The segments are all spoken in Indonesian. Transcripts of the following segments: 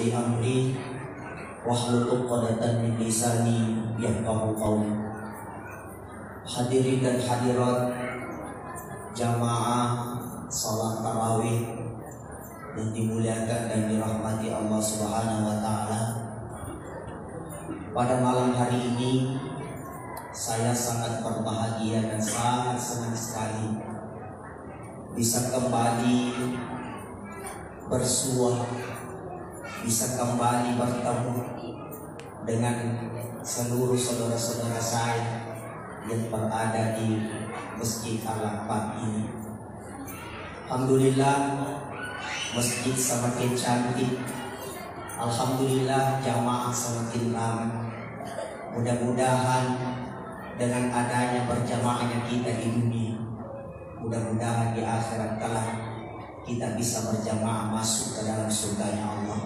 li amri wahlul 'uqdatam min lisani yafqahu qawli. Hadirin dan hadirat jamaah salat tarawih yang dimuliakan dan dirahmati Allah Subhanahu wa taala. Pada malam hari ini saya sangat berbahagia dan sangat senang sekali bisa kembali bersua, bisa kembali bertemu dengan seluruh saudara-saudara saya yang berada di Masjid Al-Aqab ini. Alhamdulillah, masjid semakin cantik. Alhamdulillah, jamaah semakin ramai. Mudah-mudahan dengan adanya berjamaahnya kita di dunia, mudah-mudahan di akhirat kelak kita bisa berjamaah masuk ke dalam surganya Allah.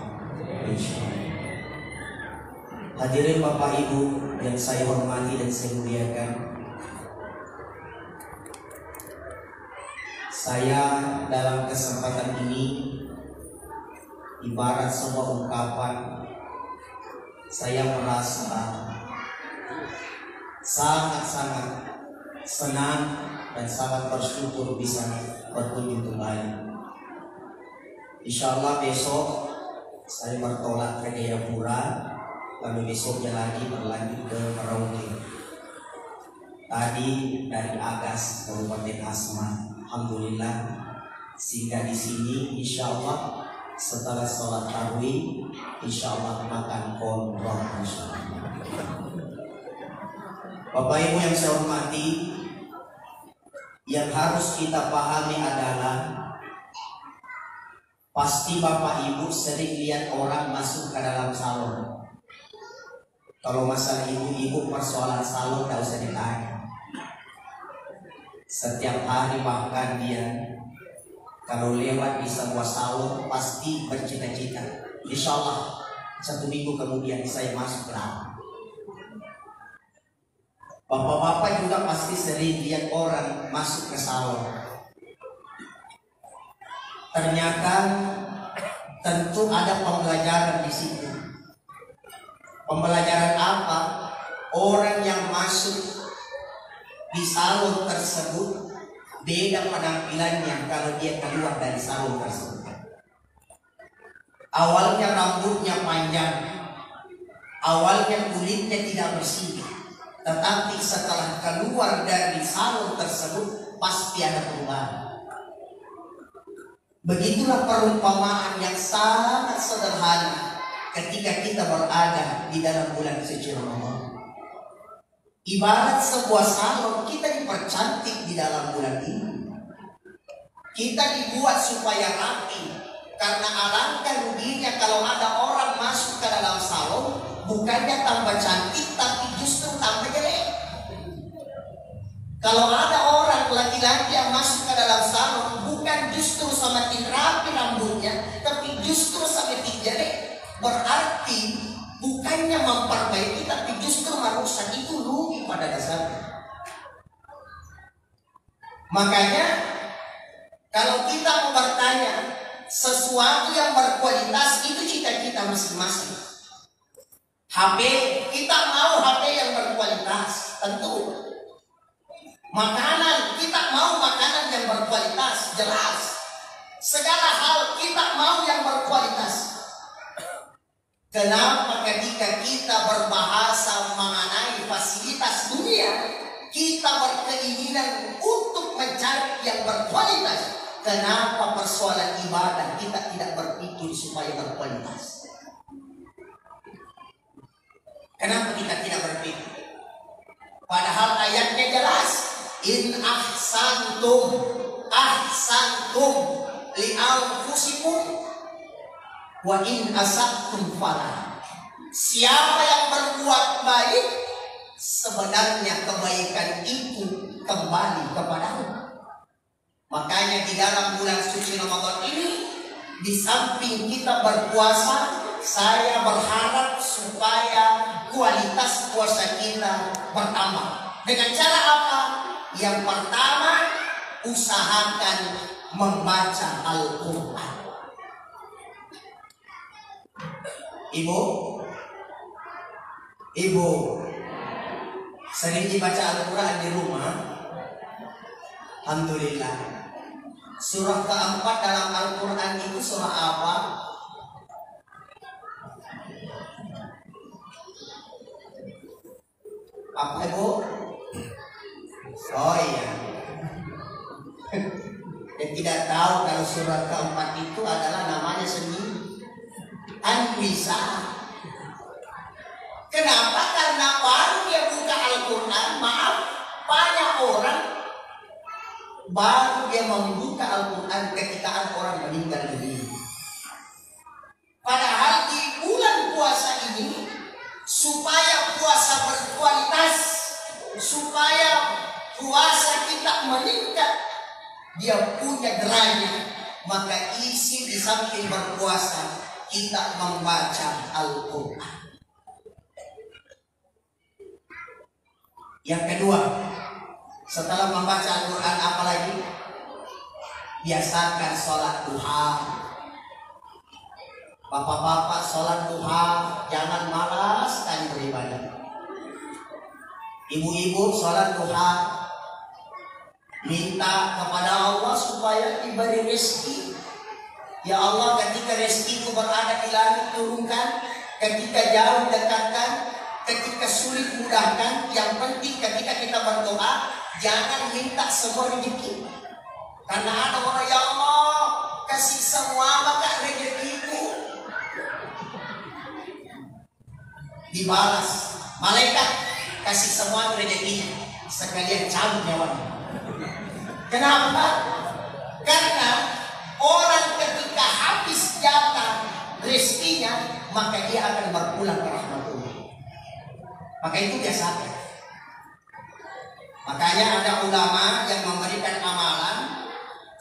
Insyaallah. Hadirin Bapak Ibu yang saya hormati dan saya muliakan, saya dalam kesempatan ini ibarat sebuah ungkapan, saya merasa sangat-sangat senang dan sangat bersyukur bisa berkunjung kembali. Insyaallah besok saya bertolak ke Jayapura, lalu besoknya lagi berlanjut ke Merauke. Tadi dari Agas, Kabupaten Asmat. Alhamdulillah, sehingga di sini insyaallah setelah sholat tarawih insyaallah makan kontrol insyaallah. Bapak Ibu yang saya hormati, yang harus kita pahami adalah pasti Bapak Ibu sering lihat orang masuk ke dalam salon. Kalau masalah ibu-ibu persoalan salon tidak usah ditanya. Setiap hari bahkan dia kalau lewat di sebuah salon pasti bercita-cita, insyaallah 1 minggu kemudian saya masuk ke dalam. Bapak-bapak juga pasti sering lihat orang masuk ke salon. Ternyata tentu ada pembelajaran di situ. Pembelajaran apa? Orang yang masuk di salon tersebut beda penampilannya kalau dia keluar dari salon tersebut. Awalnya rambutnya panjang, awalnya kulitnya tidak bersih, tetapi setelah keluar dari salon tersebut pasti ada perubahan. Begitulah perumpamaan yang sangat sederhana ketika kita berada di dalam bulan suci Ramadan. Ibarat sebuah salon, kita dipercantik di dalam bulan ini. Kita dibuat supaya rapi, karena alangkah ruginya kalau ada orang masuk ke dalam salon bukannya tambah cantik tapi justru tambah jelek. Kalau ada orang laki-laki yang masuk ke dalam salon bukan justru semakin rapi rambutnya tapi justru semakin jelek, berarti bukannya memperbaiki tapi justru merusak. Itu rugi pada dasarnya. Makanya kalau kita mau bertanya sesuatu yang berkualitas, itu cita-cita masing-masing. HP, kita mau HP yang berkualitas, tentu. Makanan, kita mau makanan yang berkualitas, jelas. Segala hal kita mau yang berkualitas. Kenapa ketika kita berbahasa mengenai fasilitas dunia, kita berkeinginan untuk mencari yang berkualitas? Kenapa persoalan ibadah kita tidak berpikir supaya berkualitas? Kenapa kita tidak berpikir? Padahal ayatnya jelas. In ahsantum li anfusikum wa in asabtum falah. Siapa yang berbuat baik, sebenarnya kebaikan itu kembali kepadamu. Makanya di dalam bulan suci Ramadan ini, di samping kita berpuasa, saya berharap supaya kualitas puasa kita bertambah. Dengan cara apa? Yang pertama, usahakan membaca Al-Quran. Ibu, ibu, sering dibaca Al-Quran di rumah? Alhamdulillah. Surah keempat dalam Al-Quran itu surah apa? Apa ibu? Oh iya. Dan tidak tahu kalau surah keempat itu adalah namanya sendiri, An-Nisa. Kenapa? Karena baru dia buka Al-Quran, maaf, banyak orang baru dia membuka Al-Quran ketika orang meninggal dunia. Padahal di bulan puasa ini, supaya puasa berkualitas, supaya puasa kita meningkat, dia punya derajat, maka isi di samping berpuasa kita membaca Al-Quran. Yang kedua, setelah membaca Al-Quran apa lagi? Biasakan sholat duha. Bapak-bapak sholat duha, jangan malas sekali beribadah. Ibu-ibu sholat duha, minta kepada Allah supaya diberi rezeki. Ya Allah, ketika rezekiku berada di langit turunkan, ketika jauh dekatkan, ketika sulit mudahkan. Yang penting ketika kita berdoa, jangan minta semua rezeki. Karena ada orang, ya Allah kasih semua maka rezekiku. Dibalas malaikat kasih semua rezekinya, sekalian cabut nyawanya. Kenapa? Karena orang ketika habis jatah rezekinya, maka dia akan berpulang ke rahmatullah. Maka itu biasakan. Makanya ada ulama yang memberikan amalan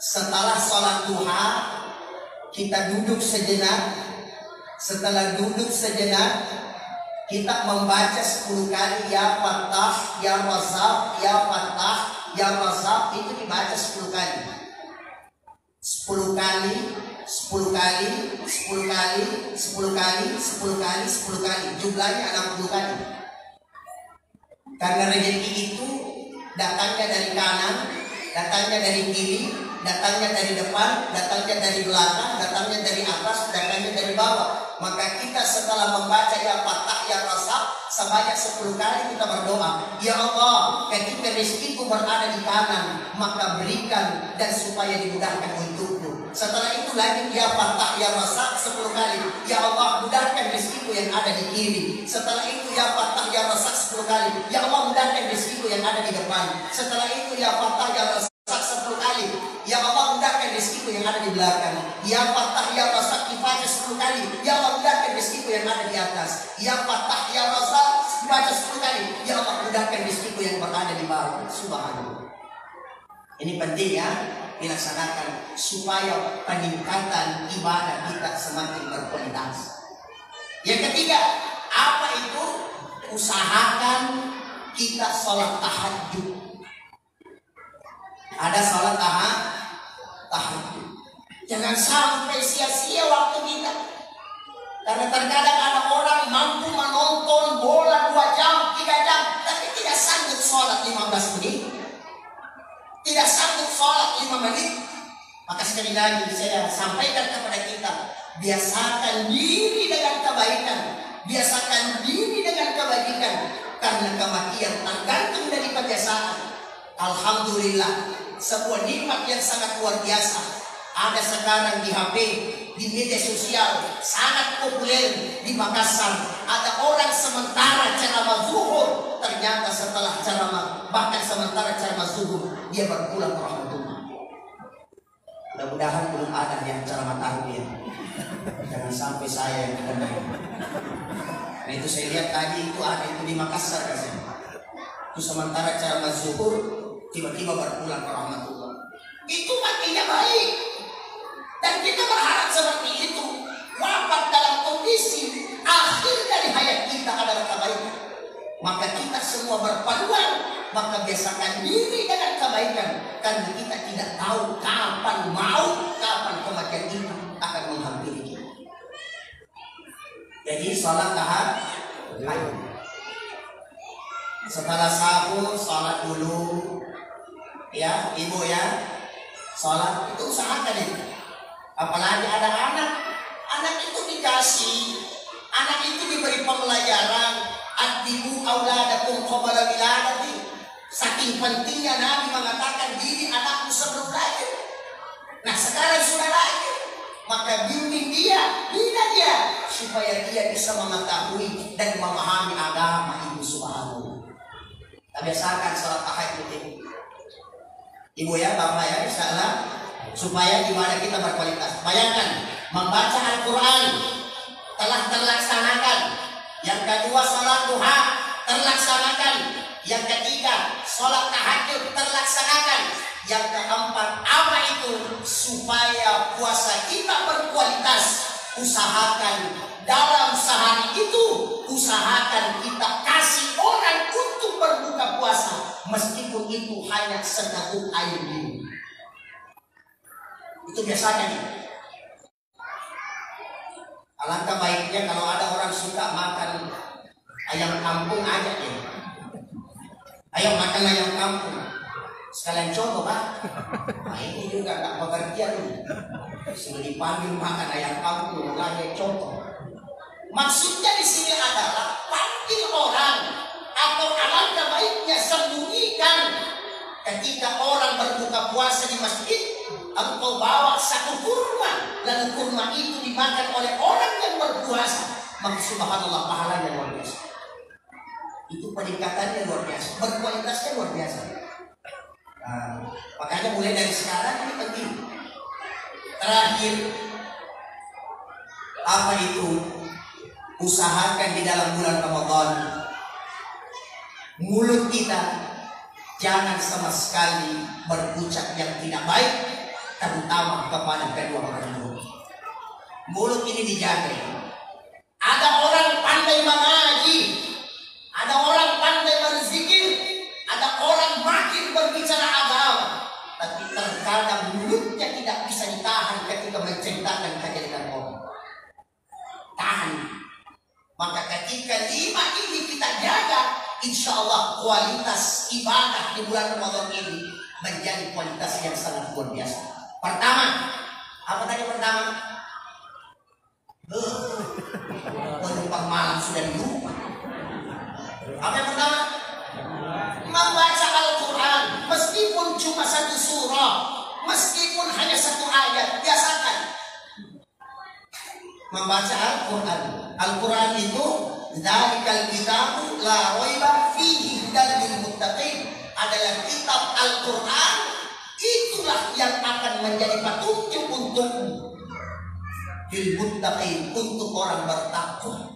setelah sholat duha, kita duduk sejenak. Setelah duduk sejenak, kita membaca 10 kali ya Fattah, ya Razzaq, ya Fattah, ya Razzaq. Itu dibaca 10 kali. 10 kali, 10 kali, 10 kali, 10 kali, 10 kali, 10 kali. Jumlahnya 60 kali. Karena rezeki itu datangnya dari kanan, datangnya dari kiri, datangnya dari depan, datangnya dari belakang, datangnya dari atas, datangnya dari bawah. Maka kita setelah membaca ya Fattah, ya Razzaq sebanyak 10 kali kita berdoa, ya Allah, ketika rezekiku berada di kanan, maka berikan dan supaya dimudahkan untukku. Setelah itu lagi ya Fattah, ya Razzaq 10 kali, ya Allah mudahkan rezekiku yang ada di kiri. Setelah itu ya Fattah, ya Razzaq 10 kali, ya Allah mudahkan rezekiku yang ada di depan. Setelah itu ya Fattah, ya Razzaq 10 kali, ya Allah mudahkan rezekiku yang ada di belakang. Ya Fattah, ya Razzaq dibaca 10 kali, ya Allah mudahkan rezekiku yang ada di atas. Ya Fattah, ya Razzaq dibaca 10 kali, ya Allah mudahkan rezekiku yang berada di bawah. Subhanallah. Ini penting ya dilaksanakan supaya peningkatan ibadah kita semakin berkualitas. Yang ketiga, apa itu? Usahakan kita sholat tahajud. Ada sholat tahajud. Jangan sampai sia-sia waktu kita. Karena terkadang ada orang mampu menonton bola 2 jam, 3 jam, tapi tidak sanggup sholat 15 menit. Tidak sanggup sholat 5 menit. Maka sekali lagi saya sampaikan kepada kita, biasakan diri dengan kebaikan, biasakan diri dengan kebajikan, karena kematian tergantung dari kebiasaan. Alhamdulillah, sebuah nikmat yang sangat luar biasa. Ada sekarang di HP, di media sosial sangat populer di Makassar. Ada orang sementara ceramah zuhur, ternyata setelah ceramah, bahkan sementara ceramah zuhur, dia berpulang ke rahmatullah. Mudah-mudahan belum ada yang ceramah tahajud. Jangan sampai saya yang kena. Nah itu saya lihat tadi itu ada itu di Makassar katanya. Itu sementara ceramah zuhur, tiba-tiba berpulang ke rahmatullah. Itu makinnya baik. Dan kita berharap seperti itu. Wafat dalam kondisi akhir dari hayat kita adalah kebaikan. Maka kita semua berpaduan, maka biasakan diri dengan kebaikan. Karena kita tidak tahu kapan maut, kapan kematian itu akan menghampiri kita. Jadi sholat tahajud. Setelah sahur sholat dulu, ya ibu ya, sholat itu usahakan itu. Apalagi ada anak itu dikasih, anak itu diberi pembelajaran. Adibu auladakum qabla wiladati. Saking pentingnya Nabi mengatakan diri anakmu sebelum lahir. Nah sekarang sudah lahir, maka bimbing dia, bina dia, supaya dia bisa mengetahui dan memahami agama Ibu Subhanahu. Kita biasakan sholat tahajud itu, ibu ya, bapak ya, insyaallah, supaya ibadah kita berkualitas. Bayangkan, membaca Al-Quran telah terlaksanakan. Yang kedua, sholat duha terlaksanakan. Yang ketiga, sholat tahajud terlaksanakan. Yang keempat, apa itu? Supaya puasa kita berkualitas. Usahakan dalam sehari itu, usahakan kita kasih orang untuk berbuka puasa, meskipun itu hanya seteguk air minum. Itu biasanya nih. Alangkah baiknya kalau ada orang suka makan ayam kampung, ajak ya. Ayo makan ayam kampung. Sekalian contoh Pak. Nah, ini juga tak pengertian nih. Sudah dipanggil makan ayam kampung, lagi contoh. Maksudnya di sini adalah panggil orang, atau alangkah baiknya sembunyikan. Ketika orang berbuka puasa di masjid, engkau bawa satu kurma, lalu kurma itu dimakan oleh orang yang berpuasa, maka subhanallah pahalanya luar biasa. Itu peningkatannya luar biasa, berkualitasnya luar biasa. Nah, makanya mulai dari sekarang ini penting. Terakhir, apa itu? Usahakan di dalam bulan Ramadan mulut kita jangan sama sekali berucap yang tidak baik, terutama kepada kedua orang tua. Mulut ini dijaga. Ada orang pandai mengaji, ada orang pandai berzikir, ada orang makin berbicara agama, tapi terkadang mulutnya tidak bisa ditahan ketika menceritakan kejelekan orang. Tahan. Maka ketika 5 ini kita jaga, insya Allah kualitas ibadah di bulan Ramadan ini menjadi kualitas yang sangat luar biasa. Pertama, apa tadi pertama? Penumpang malam sudah di rumah. Apa yang pertama? Membaca Al-Quran, meskipun cuma 1 surah, meskipun hanya 1 ayat, biasakan. Membaca Al-Quran. Al-Quran itu dzalikal kitabu la raiba fihi hudal lil muttaqin, adalah kitab Al-Quran, itulah yang akan menjadi petunjuk untukmu, lil muttaqin, untuk orang bertakwa.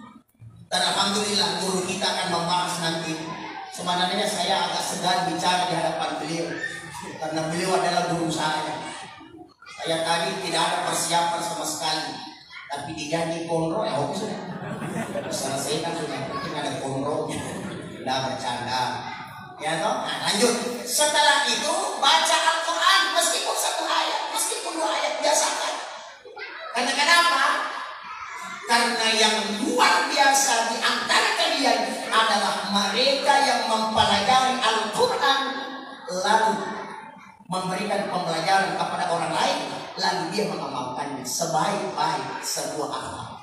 Dan alhamdulillah guru kita akan membahas nanti. Sebenarnya saya agak segan bicara di hadapan beliau karena beliau adalah guru saya. Saya tadi tidak ada persiapan sama sekali, tapi diganti konro ya oke sudah. Selesaikan sudah, penting ada konronya. Tidak bercanda. Ya toh? Nah, lanjut. Setelah itu baca Al-Quran meskipun 1 ayat, meskipun 2 ayat, biasakan. Karena kenapa? Karena yang luar biasa di antara kalian adalah mereka yang mempelajari Al-Quran lalu memberikan pembelajaran kepada orang lain, lalu dia mengamalkannya sebaik-baik sebuah akhlak.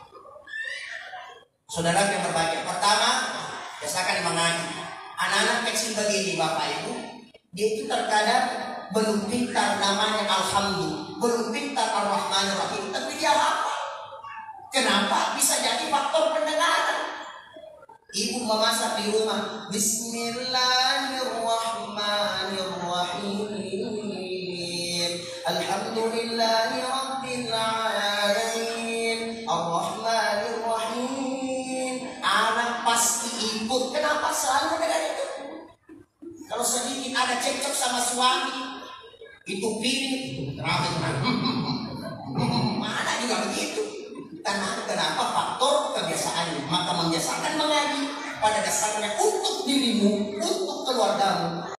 Saudara yang berbahagia, pertama, biasakan mengaji. Anak-anak kecil begini Bapak Ibu, dia itu terkadang belum pintar namanya Alhamdulillah, belum pintar Ar-Rahmanir-Rahim, tapi dia hafal. Kenapa? Bisa jadi faktor pendengaran. Ibu memasak di rumah, Bismillahirrahmanirrahim, Alhamdulillahi Rabbil Alamin, Ar-Rahmanirrahim. Anak pasti ikut. Kenapa selalu dengan itu? Kalau sedikit ada cekcok sama suami, itu piring, itu kenapa? Mana juga begitu. Kenapa? Faktor kebiasaan. Maka membiasakan mengaji pada dasarnya untuk dirimu, untuk keluargamu.